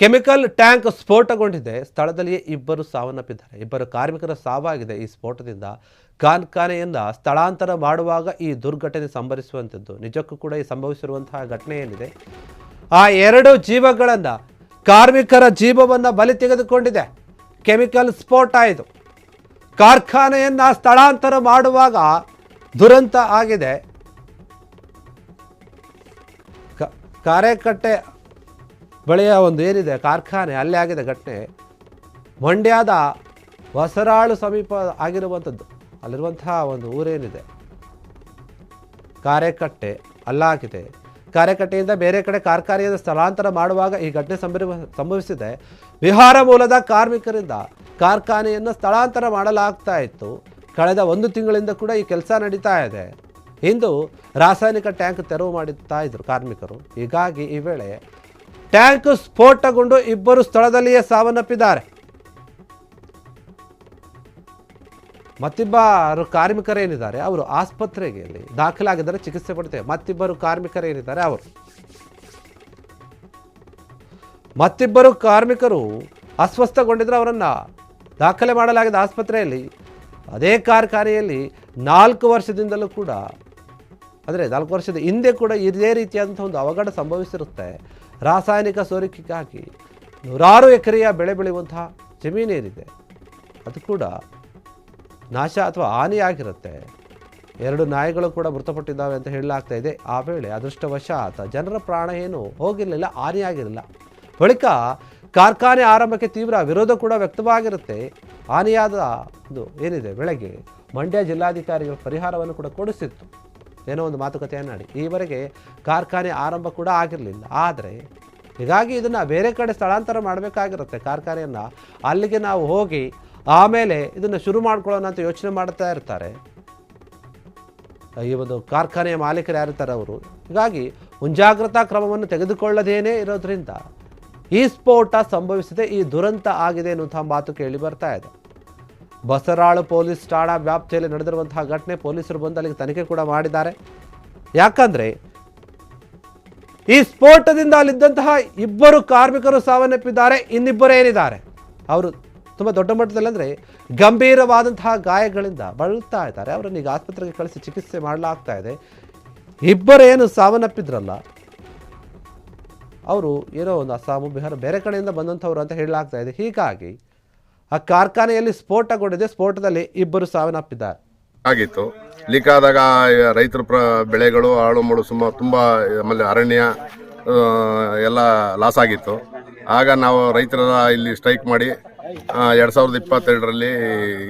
Chemical tank ಸ್ಫೋಟಗೊಂಡಿದೆ. ಸ್ಥಳದಲ್ಲಿಯೇ ಇಬ್ಬರು ಸಾವನ್ನಪ್ಪಿದ್ದಾರೆ. ಇಬ್ಬರು ಕಾರ್ಮಿಕರ ಸಾವಾಗಿದೆ. ಈ ಸ್ಫೋಟದಿಂದ ಕಾರ್ಖಾನೆಯಿಂದ ಸ್ಥಳಾಂತರ ಮಾಡುವಾಗ ಈ ದುರ್ಘಟನೆ ಸಂಭವಿಸುವಂಥದ್ದು. ನಿಜಕ್ಕೂ ಕೂಡ ಈ ಸಂಭವಿಸಿರುವಂತಹ ಘಟನೆ ಏನಿದೆ, ಆ ಎರಡು ಜೀವಗಳನ್ನು, ಕಾರ್ಮಿಕರ ಜೀವವನ್ನು ಬಲಿ ತೆಗೆದುಕೊಂಡಿದೆ. ಕೆಮಿಕಲ್ ಸ್ಫೋಟ ಇದು. ಕಾರ್ಖಾನೆಯನ್ನು ಸ್ಥಳಾಂತರ ಮಾಡುವಾಗ ದುರಂತ ಆಗಿದೆ. ಕಾರೆಕಟ್ಟೆ ಬಳಿಯ ಒಂದು ಏನಿದೆ ಕಾರ್ಖಾನೆ, ಅಲ್ಲೇ ಆಗಿದೆ ಘಟನೆ. ಮಂಡ್ಯದ ಹೊಸರಾಳು ಸಮೀಪ ಆಗಿರುವಂಥದ್ದು. ಅಲ್ಲಿರುವಂತಹ ಒಂದು ಊರೇನಿದೆ ಕಾರೆಕಟ್ಟೆ, ಅಲ್ಲಾಗಿದೆ. ಕಾರೆಕಟ್ಟೆಯಿಂದ ಬೇರೆ ಕಡೆ ಕಾರ್ಖಾನೆಯಿಂದ ಸ್ಥಳಾಂತರ ಮಾಡುವಾಗ ಈ ಘಟನೆ ಸಂಭವಿಸಿದೆ. ಬಿಹಾರ ಮೂಲದ ಕಾರ್ಮಿಕರಿಂದ ಕಾರ್ಖಾನೆಯನ್ನು ಸ್ಥಳಾಂತರ ಮಾಡಲಾಗ್ತಾ ಇತ್ತು. ಕಳೆದ 1 ತಿಂಗಳಿಂದ ಕೂಡ ಈ ಕೆಲಸ ನಡೀತಾ ಇದೆ. ಇಂದು ರಾಸಾಯನಿಕ ಟ್ಯಾಂಕ್ ತೆರವು ಮಾಡುತ್ತಾ ಇದ್ರು ಕಾರ್ಮಿಕರು. ಹೀಗಾಗಿ ಈ ವೇಳೆ ಟ್ಯಾಂಕ್ ಸ್ಫೋಟಗೊಂಡು ಇಬ್ಬರು ಸ್ಥಳದಲ್ಲಿಯೇ ಸಾವನ್ನಪ್ಪಿದ್ದಾರೆ. ಮತ್ತಿಬ್ಬರು ಕಾರ್ಮಿಕರೇನಿದ್ದಾರೆ ಅವರು ಆಸ್ಪತ್ರೆಗೆ ದಾಖಲಾಗಿದ್ದಾರೆ, ಚಿಕಿತ್ಸೆ ಪಡ್ತೇವೆ. ಮತ್ತಿಬ್ಬರು ಕಾರ್ಮಿಕರೇನಿದ್ದಾರೆ ಮತ್ತಿಬ್ಬರು ಕಾರ್ಮಿಕರು ಅಸ್ವಸ್ಥಗೊಂಡಿದ್ರು. ಅವರನ್ನು ದಾಖಲೆ ಮಾಡಲಾಗಿದೆ ಆಸ್ಪತ್ರೆಯಲ್ಲಿ. ಅದೇ ಕಾರ್ಖಾನೆಯಲ್ಲಿ 4 ವರ್ಷದಿಂದಲೂ ಕೂಡ, ಅಂದರೆ 4 ವರ್ಷದ ಹಿಂದೆ ಕೂಡ ಇದೇ ರೀತಿಯಾದಂಥ ಒಂದು ಅವಘಡ ಸಂಭವಿಸಿರುತ್ತೆ. ರಾಸಾಯನಿಕ ಸೋರಿಕೆಗಾಗಿ ನೂರಾರು ಎಕರೆಯ ಬೆಳೆ ಬೆಳೆಯುವಂತಹ ಜಮೀನೇನಿದೆ ಅದು ಕೂಡ ನಾಶ ಅಥವಾ ಹಾನಿಯಾಗಿರುತ್ತೆ. 2 ನಾಯಿಗಳು ಕೂಡ ಮೃತಪಟ್ಟಿದ್ದಾವೆ ಅಂತ ಹೇಳಲಾಗ್ತಾ ಇದೆ. ಆ ವೇಳೆ ಅದೃಷ್ಟವಶಾತ್ ಜನರ ಪ್ರಾಣ ಏನು ಹೋಗಿರಲಿಲ್ಲ, ಹಾನಿಯಾಗಿರಲಿಲ್ಲ. ಬಳಿಕ ಕಾರ್ಖಾನೆ ಆರಂಭಕ್ಕೆ ತೀವ್ರ ವಿರೋಧ ಕೂಡ ವ್ಯಕ್ತವಾಗಿರುತ್ತೆ. ಹಾನಿಯಾದ ಒಂದು ಏನಿದೆ ಬೆಳೆಗೆ ಮಂಡ್ಯ ಜಿಲ್ಲಾಧಿಕಾರಿಗಳ ಪರಿಹಾರವನ್ನು ಕೂಡ ಕೊಡಿಸಿತ್ತು. ಏನೋ ಒಂದು ಮಾತುಕತೆಯನ್ನಾಡಿ ಈವರೆಗೆ ಕಾರ್ಖಾನೆ ಆರಂಭ ಕೂಡ ಆಗಿರಲಿಲ್ಲ. ಆದರೆ ಹೀಗಾಗಿ ಇದನ್ನು ಬೇರೆ ಕಡೆ ಸ್ಥಳಾಂತರ ಮಾಡಬೇಕಾಗಿರುತ್ತೆ ಕಾರ್ಖಾನೆಯನ್ನು. ಅಲ್ಲಿಗೆ ನಾವು ಹೋಗಿ ಆಮೇಲೆ ಇದನ್ನು ಶುರು ಮಾಡ್ಕೊಳ್ಳೋಣ ಅಂತ ಯೋಚನೆ ಮಾಡ್ತಾ ಇರ್ತಾರೆ ಈ ಒಂದು ಕಾರ್ಖಾನೆಯ ಮಾಲೀಕರು ಯಾರಿರ್ತಾರೆ ಅವರು. ಹೀಗಾಗಿ ಮುಂಜಾಗ್ರತಾ ಕ್ರಮವನ್ನು ತೆಗೆದುಕೊಳ್ಳದೇನೇ ಇರೋದ್ರಿಂದ ಈ ಸ್ಫೋಟ ಸಂಭವಿಸಿದೆ, ಈ ದುರಂತ ಆಗಿದೆ ಎನ್ನುವಂತಹ ಮಾತು ಕೇಳಿ ಬರ್ತಾ ಇದೆ. ಬಸರಾಳು ಪೊಲೀಸ್ ಠಾಣಾ ವ್ಯಾಪ್ತಿಯಲ್ಲಿ ನಡೆದಿರುವಂತಹ ಘಟನೆ. ಪೊಲೀಸರು ಬಂದು ಅಲ್ಲಿಗೆ ತನಿಖೆ ಕೂಡ ಮಾಡಿದ್ದಾರೆ. ಯಾಕಂದರೆ ಈ ಸ್ಫೋಟದಿಂದ ಅಲ್ಲಿದ್ದಂತಹ ಇಬ್ಬರು ಕಾರ್ಮಿಕರು ಸಾವನ್ನಪ್ಪಿದ್ದಾರೆ. ಇನ್ನಿಬ್ಬರು ಏನಿದ್ದಾರೆ ಅವರು ತುಂಬ ದೊಡ್ಡ ಮಟ್ಟದಲ್ಲಿ, ಅಂದರೆ ಗಂಭೀರವಾದಂತಹ ಗಾಯಗಳಿಂದ ಬಳಲ್ತಾ ಇದ್ದಾರೆ. ಅವರನ್ನು ಈಗ ಆಸ್ಪತ್ರೆಗೆ ಕಳಿಸಿ ಚಿಕಿತ್ಸೆ ಮಾಡಲಾಗ್ತಾ ಇದೆ. ಇಬ್ಬರು ಏನು ಸಾವನ್ನಪ್ಪಿದ್ರಲ್ಲ ಅವರು ಏನೋ ಒಂದು ಅಸ್ಸಾಮು, ಬಿಹಾರ, ಬೇರೆ ಕಡೆಯಿಂದ ಬಂದಂಥವ್ರು ಅಂತ ಹೇಳಲಾಗ್ತಾ ಇದೆ. ಹೀಗಾಗಿ ಆ ಕಾರ್ಖಾನೆಯಲ್ಲಿ ಸ್ಫೋಟಗೊಂಡಿದೆ. ಸ್ಫೋಟದಲ್ಲಿ ಇಬ್ಬರು ಸಾವನ್ನಪ್ಪಿದ್ದಾರೆ. ಆಗಿತ್ತು. ಲೀಕ್ ಆದಾಗ ರೈತರ ಬೆಳೆಗಳು ಹಾಳು ಮಾಡು ತುಂಬ, ಆಮೇಲೆ ಅರಣ್ಯ ಎಲ್ಲ ಲಾಸ್ ಆಗಿತ್ತು. ಆಗ ನಾವು ರೈತರ ಇಲ್ಲಿ ಸ್ಟ್ರೈಕ್ ಮಾಡಿ 2022ರಲ್ಲಿ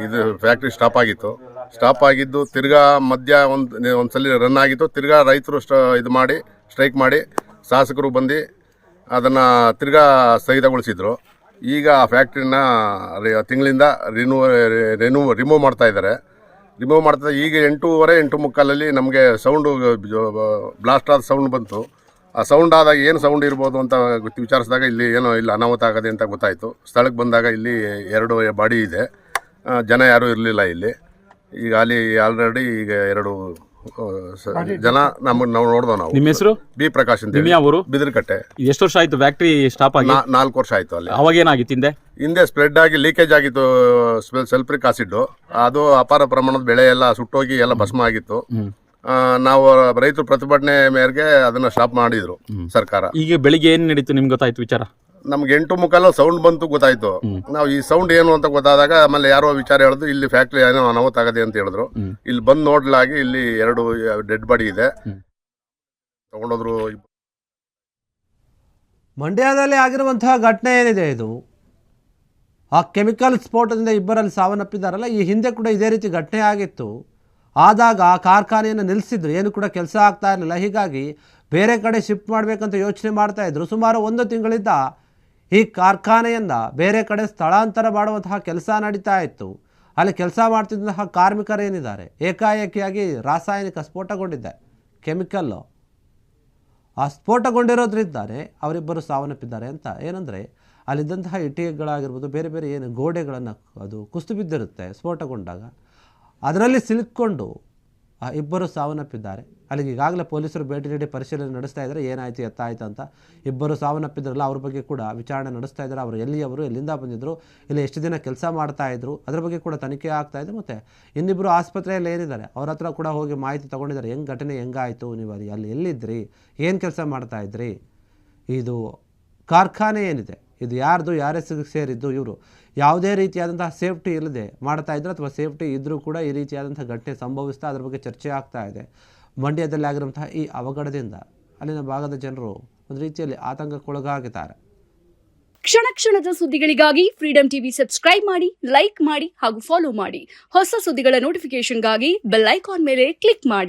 ಇದು ಫ್ಯಾಕ್ಟ್ರಿ ಸ್ಟಾಪ್ ಆಗಿತ್ತು. ಸ್ಟಾಪ್ ಆಗಿದ್ದು ತಿರ್ಗಾ ಮಧ್ಯ ಒಂದ್ಸಲಿ ರನ್ ಆಗಿತ್ತು. ತಿರ್ಗಾ ರೈತರು ಇದು ಮಾಡಿ ಸ್ಟ್ರೈಕ್ ಮಾಡಿ ಶಾಸಕರು ಬಂದು ಅದನ್ನು ತಿರ್ಗಾ ಸ್ಥಗಿತಗೊಳಿಸಿದ್ರು. ಈಗ ಆ ಫ್ಯಾಕ್ಟ್ರಿನ ತಿಂಗಳಿಂದ ರಿಮೂವ್ ಮಾಡ್ತಾ ಇದ್ದಾರೆ. ರಿಮೂವ್ ಮಾಡ್ತಾ ಈಗ 8:15 ನಮಗೆ ಸೌಂಡು ಬ್ಲಾಸ್ಟ್ ಆದ ಸೌಂಡ್ ಬಂತು. ಆ ಸೌಂಡ್ ಆದಾಗ ಏನು ಸೌಂಡ್ ಇರ್ಬೋದು ಅಂತ ವಿಚಾರಿಸಿದಾಗ ಇಲ್ಲಿ ಏನೋ ಇಲ್ಲ ಅನಾಹುತ ಆಗದೆ ಅಂತ ಗೊತ್ತಾಯಿತು. ಸ್ಥಳಕ್ಕೆ ಬಂದಾಗ ಇಲ್ಲಿ 2 ಬಾಡಿ ಇದೆ, ಜನ ಯಾರೂ ಇರಲಿಲ್ಲ ಇಲ್ಲಿ. ಈಗ ಅಲ್ಲಿ ಆಲ್ರೆಡಿ ಈಗ 2 ಜನ ನಾವು ನೋಡ್ದೋ. ನಾವು ನಿಮ್ಮ ಹೆಸರು? ಬಿ ಪ್ರಕಾಶ್ ಅಂತ ಹೇಳಿ, ಬಿದಿರಕಟ್ಟೆ. ಎಷ್ಟು ವರ್ಷ ಆಯ್ತು ಫ್ಯಾಕ್ಟ್ರಿ ಸ್ಟಾಪ್ ಆಗಿ? 4 ವರ್ಷ ಆಯ್ತು. ಅಲ್ಲಿ ಅವಾಗ ಏನಾಗಿತ್ತು? ಹಿಂದೆ ಸ್ಪ್ರೆಡ್ ಆಗಿ ಲೀಕೇಜ್ ಆಗಿತ್ತು ಸಲ್ಫ್ರಿಕ್ ಆಸಿಡ್. ಅದು ಅಪಾರ ಪ್ರಮಾಣದ ಬೆಳೆ ಎಲ್ಲ ಸುಟ್ಟೋಗಿ ಎಲ್ಲ ಭಸ್ಮ ಆಗಿತ್ತು. ನಾವು ರೈತರು ಪ್ರತಿಭಟನೆ ಮೇರೆಗೆ ಅದನ್ನ ಸ್ಟಾಪ್ ಮಾಡಿದ್ರು ಸರ್ಕಾರ. ಈಗ ಬೆಳಿಗ್ಗೆ ಏನ್ ನಡೀತು ನಿಮ್ಗೆ ಗೊತ್ತಾಯ್ತು ವಿಚಾರ? ನಮ್ಗೆ 8:15 ಸೌಂಡ್ ಬಂತು, ಗೊತ್ತಾಯ್ತು. ನಾವು ಈ ಸೌಂಡ್ ಏನು ಅಂತ ಗೊತ್ತಾದಾಗ ಆಮೇಲೆ ಯಾರೋ ವಿಚಾರ ಹೇಳಿದ್ರು, ಇಲ್ಲಿ ಫ್ಯಾಕ್ಟ್ರಿ ಏನೋ ಅನಾಹುತ ಆಗದೆ ಅಂತ ಹೇಳಿದ್ರು. ಇಲ್ಲಿ ಬಂದು ನೋಡ್ಲಾಗಿ ಇಲ್ಲಿ 2 ಡೆಡ್ ಬಾಡಿ ಇದೆ, ತಗೊಂಡೋದ್ರು. ಮಂಡ್ಯದಲ್ಲಿ ಆಗಿರುವಂತಹ ಘಟನೆ ಏನಿದೆ ಇದು, ಆ ಕೆಮಿಕಲ್ ಸ್ಫೋಟದಿಂದ ಇಬ್ಬರಲ್ಲಿ ಸಾವನ್ನಪ್ಪಿದ್ದಾರಲ್ಲ, ಈ ಹಿಂದೆ ಕೂಡ ಇದೇ ರೀತಿ ಘಟನೆ ಆಗಿತ್ತು. ಆದಾಗ ಆ ಕಾರ್ಖಾನೆಯನ್ನು ನಿಲ್ಲಿಸಿದ್ರು, ಏನು ಕೂಡ ಕೆಲಸ ಆಗ್ತಾ ಇರಲಿಲ್ಲ. ಹೀಗಾಗಿ ಬೇರೆ ಕಡೆ ಶಿಫ್ಟ್ ಮಾಡಬೇಕಂತ ಯೋಚನೆ ಮಾಡ್ತಾ ಇದ್ರು. ಸುಮಾರು 1 ತಿಂಗಳಿಂದ ಈ ಕಾರ್ಖಾನೆಯನ್ನು ಬೇರೆ ಕಡೆ ಸ್ಥಳಾಂತರ ಮಾಡುವಂತಹ ಕೆಲಸ ನಡೀತಾ ಇತ್ತು. ಅಲ್ಲಿ ಕೆಲಸ ಮಾಡ್ತಿದ್ದಂತಹ ಕಾರ್ಮಿಕರೇನಿದ್ದಾರೆ ಏಕಾಏಕಿಯಾಗಿ ರಾಸಾಯನಿಕ ಸ್ಫೋಟಗೊಂಡಿದೆ, ಕೆಮಿಕಲ್ಲು. ಆ ಸ್ಫೋಟಗೊಂಡಿರೋದ್ರಿಂದಾನೆ ಅವರಿಬ್ಬರು ಸಾವನ್ನಪ್ಪಿದ್ದಾರೆ ಅಂತ. ಏನಂದರೆ ಅಲ್ಲಿದ್ದಂತಹ ಇಟ್ಟಿಗೆಗಳಾಗಿರ್ಬೋದು, ಬೇರೆ ಬೇರೆ ಏನು ಗೋಡೆಗಳನ್ನು ಅದು ಕುಸಿದು ಬಿದ್ದಿರುತ್ತೆ ಸ್ಫೋಟಗೊಂಡಾಗ, ಅದರಲ್ಲಿ ಸಿಲುಕ್ಕೊಂಡು ಇಬ್ಬರು ಸಾವನ್ನಪ್ಪಿದ್ದಾರೆ. ಅಲ್ಲಿಗೆ ಈಗಾಗಲೇ ಪೊಲೀಸರು ಭೇಟಿ ನೀಡಿ ಪರಿಶೀಲನೆ ನಡೆಸ್ತಾ ಇದ್ದಾರೆ, ಏನಾಯಿತು ಎತ್ತಾಯಿತು ಅಂತ. ಇಬ್ಬರು ಸಾವನ್ನಪ್ಪಿದ್ರಲ್ಲ, ಅವ್ರ ಬಗ್ಗೆ ಕೂಡ ವಿಚಾರಣೆ ನಡೆಸ್ತಾ ಇದ್ದಾರೆ. ಅವರು ಎಲ್ಲಿಯವರು, ಎಲ್ಲಿಂದ ಬಂದಿದ್ದರು, ಇಲ್ಲಿ ಎಷ್ಟು ದಿನ ಕೆಲಸ ಮಾಡ್ತಾಯಿದ್ರು, ಅದ್ರ ಬಗ್ಗೆ ಕೂಡ ತನಿಖೆ ಆಗ್ತಾಯಿದೆ. ಮತ್ತು ಇನ್ನಿಬ್ಬರು ಆಸ್ಪತ್ರೆಯಲ್ಲಿ ಏನಿದ್ದಾರೆ ಅವ್ರ ಹತ್ರ ಕೂಡ ಹೋಗಿ ಮಾಹಿತಿ ತೊಗೊಂಡಿದ್ದಾರೆ. ಘಟನೆ ಹೆಂಗಾಯಿತು, ನೀವು ಅಲ್ಲಿ ಎಲ್ಲಿದ್ದಿರಿ, ಏನು ಕೆಲಸ ಮಾಡ್ತಾಯಿದ್ರಿ, ಇದು ಕಾರ್ಖಾನೆ ಏನಿದೆ ಇದು ಯಾರ್ದು, ಯಾರೆಸಿಗೆ ಸೇರಿದ್ದು, ಇವರು ಯಾವುದೇ ರೀತಿಯಾದಂತಹ ಸೇಫ್ಟಿ ಇಲ್ಲದೆ ಮಾಡ್ತಾ ಇದ್ರು ಅಥವಾ ಸೇಫ್ಟಿ ಇದ್ದರೂ ಕೂಡ ಈ ರೀತಿಯಾದಂಥ ಘಟನೆ ಸಂಭವಿಸ್ತಾ ಅದರ ಬಗ್ಗೆ ಚರ್ಚೆ ಆಗ್ತಾ ಇದೆ. ಮಂಡ್ಯದಲ್ಲಿ ಆಗಿರುವಂತಹ ಈ ಅವಘಡದಿಂದ ಅಲ್ಲಿನ ಭಾಗದ ಜನರು ಒಂದು ರೀತಿಯಲ್ಲಿ ಆತಂಕಕ್ಕೊಳಗಾಗಿದ್ದಾರೆ. ಕ್ಷಣ ಕ್ಷಣದ ಸುದ್ದಿಗಳಿಗಾಗಿ ಫ್ರೀಡಂ ಟಿವಿ ಸಬ್ಸ್ಕ್ರೈಬ್ ಮಾಡಿ, ಲೈಕ್ ಮಾಡಿ ಹಾಗೂ ಫಾಲೋ ಮಾಡಿ. ಹೊಸ ಸುದ್ದಿಗಳ ನೋಟಿಫಿಕೇಶನ್ಗಾಗಿ ಬೆಲ್ ಐಕಾನ್ ಮೇಲೆ ಕ್ಲಿಕ್ ಮಾಡಿ.